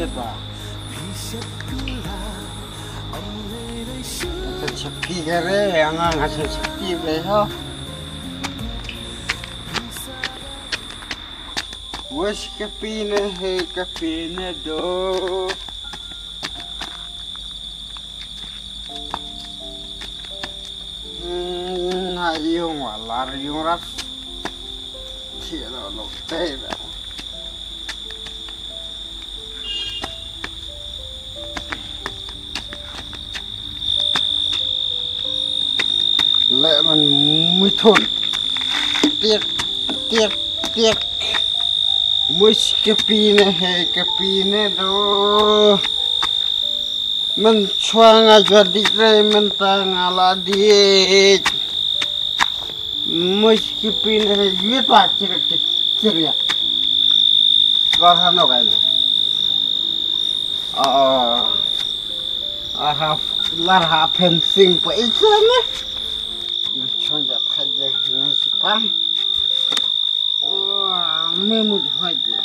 ba sepi kere yang ngasih sepi beho wes kepine do yung walar yung ras lo tera lệ mình mới thôn tiếc mới cái pine đó mình choang aja đi đây mình tang ala đi mới cái pine này viết vào chữ có tham đâu cái này I have lot of fencing for each one. Chọn đẹp hay đẹp này chỉ pam. Mấy một hơi đẹp.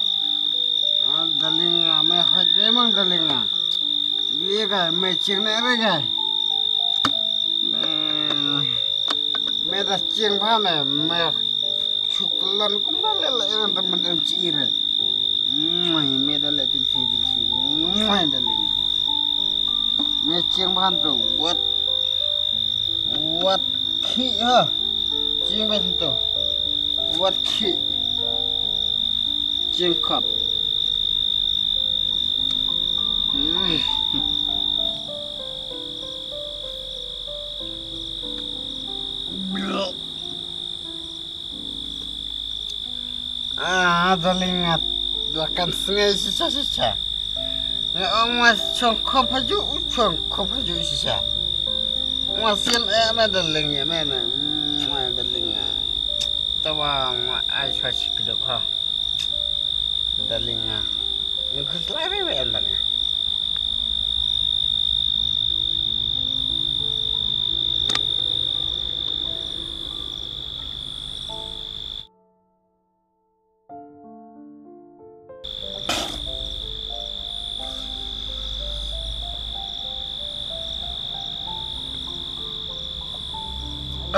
Dalinga mấy hơi đẹp mang dalinga. Lihat cái mấy chiếc này đấy cái. Mấy đã chiếc pam này mấy chục lần cũng đã lại là teman em chỉ rồi. Mấy đã lại tìm gì. Mấy dalinga. Mấy chiếc pam tu what key ha chiên bên tu what key chiên cup dalingat dua kan sengai sisa ông mà chọn cup haju sisa masih ada dalinga mana dalinga tawa ai swasi kedok ha dalinga ingkus lari we dalinga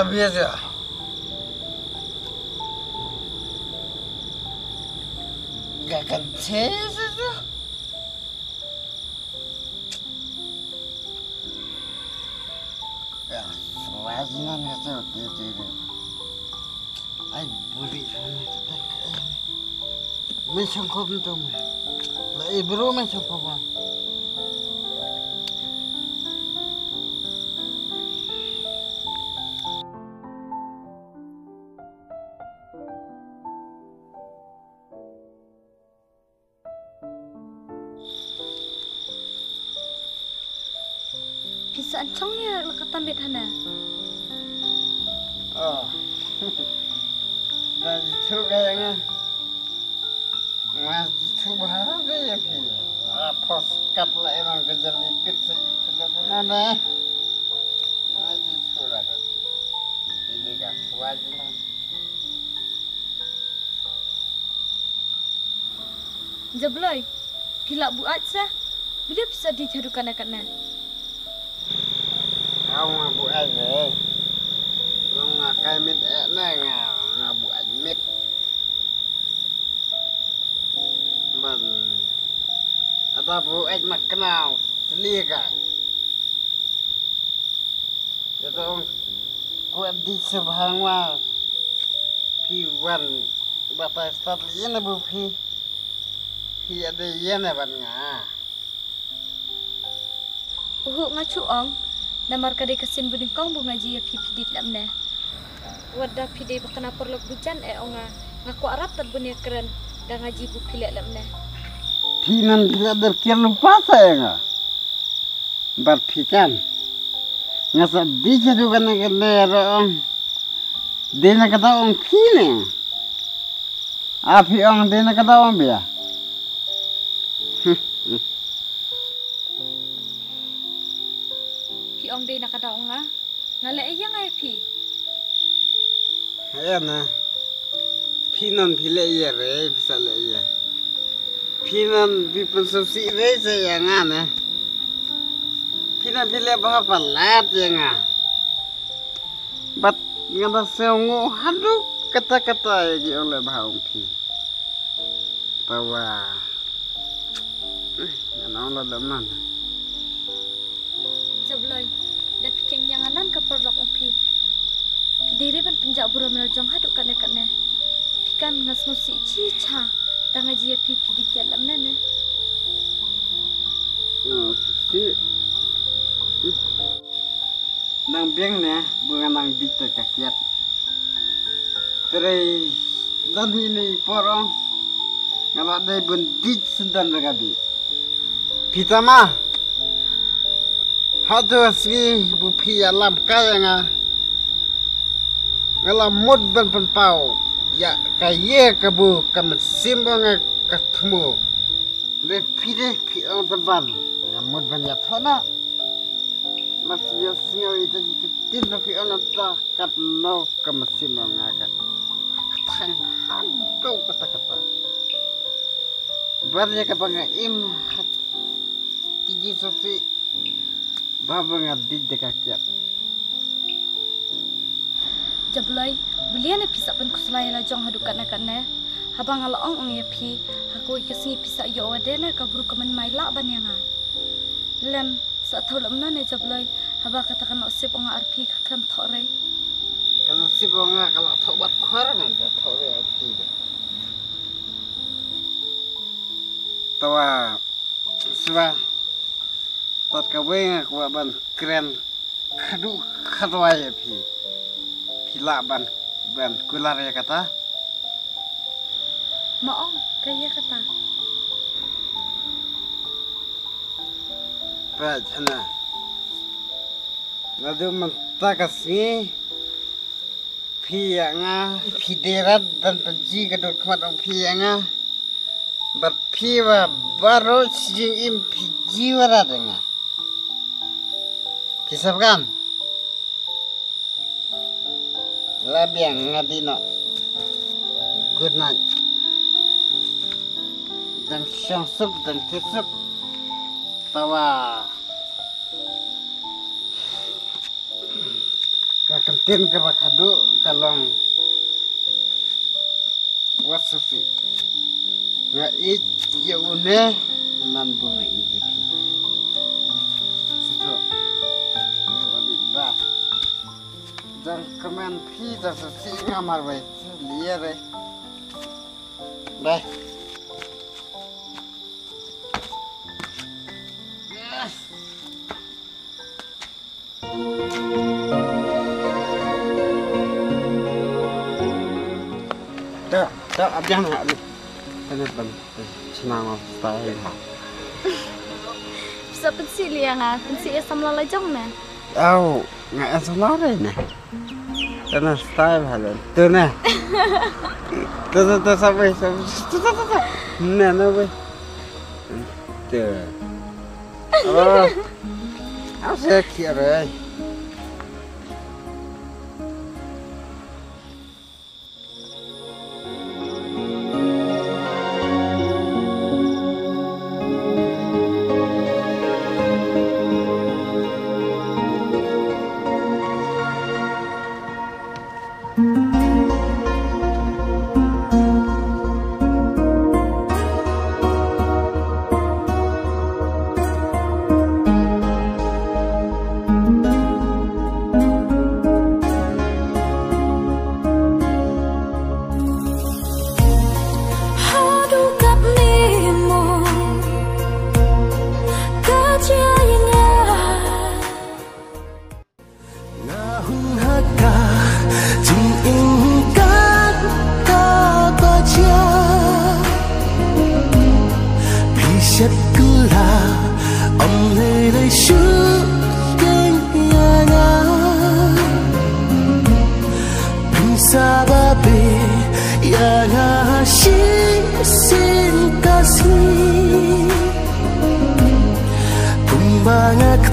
biasa gak kences itu ya selajinan itu gitu ay buri macam kau tu lah ibro macam apa Bisa ancongnya lekat tambit hana. Dah itu kayaknya masih bahaya ya pi. Poskat lah emang kejar lipit segitu lah mana. Masih surat. Ini kan wajib. Jabloi, hilak buat sah. Bila bisa dijadukan akaknya? Kau ngabu aja, kau ngakai mit ngabu aja mit, ban, atau bu aja mak kenal, seliga, jadi kuat di sebelah wal, piwan, batas start ini bu pi ada ini ban ngah. Ngacu ong. Namar kadai kesin budingkong bu ngaji ya pipi dalam dah. Wadah pide bakana perlok bujan onga ngaku Arab tad bunia keren dah ngaji bu pilek dalam dah. Pinan tidak berkira lupa saya nggak. Berpikan. Ngasa bisa juga nak kena dena kata ong pine. Api ong dena kata ong biar. Ong day nakadaong nga. Ngalai iya nga pi. Ayan na. Pinon pila iya re. Bisa la iya. Pinan pipen subsi reza yang ana. Pinan pilih bah pelat yang ah. Bat ngata sengu hadu kata-kata lagi oleh bah umpi. Tawa. Ngana oleh daman. Jablay, dah pikir yang anan kaperlok umpi. Pidiri ban penjak buram meljong haduk kan-kan. Pikan ngas musi cica. Dah ngaji pipi di dalam nana. Si nang biang ne bunga nang bita kakiat. Terai dan ini porong ngalak dai bendit sendan ragabi. Pita mah hadu asgi bupi alam kaya nga ngalam mud ban penpau. Ya kaya kabu kamesim bang ketemu. Lepide pi orang teban. Namun banyak thona. Masih singawi tadi ketin tapi orang tak kat no kamesim bang agak. Katang hantu kata-kata. Banyak kabang im tiji sofi babang abdi dekakiat. Jablay, belian pisa pen kuslay la jong haduk kan-kan. Habang alaong ang yapi, aku ikasngi pisa yo adena kaburu kaman mai la ban yang ah. Lem sa tholam na ne jablay, haba katakan osip ang arpi kakram thore. Kalau si bonga kalau thobat khorang dah thore arpi. Tawa swa tat kawe aku ban keren kadu khadwa yapi. Pila ban kular ya kata. Maong kaya kata. Pajana. Nadu mentakas ni pianga piderat dan penji kedut kemat pianga berpiwa baru sijing im pijiwara denga. Kisahkan. Labiang ngadino. Good night. Dan syangsup dan kisup. Tawa. Kakentin kerakadu kalong. Wasufi. Ngait yaune nan bunga ijipi. Situ. Ngawali bah. Dan kemen pizza sesi ngamar baik liar eh. Bye. Dah abjang nak ni. Kenapa? Senang style. Bisa pensi liang ah, pensi asam la jong na. Oh, nggak asal lari nih. Karena style halal. Tuh nah. Tuh sampai. Nah, weh. Tuh. Oh. Aku saya kira. Banyak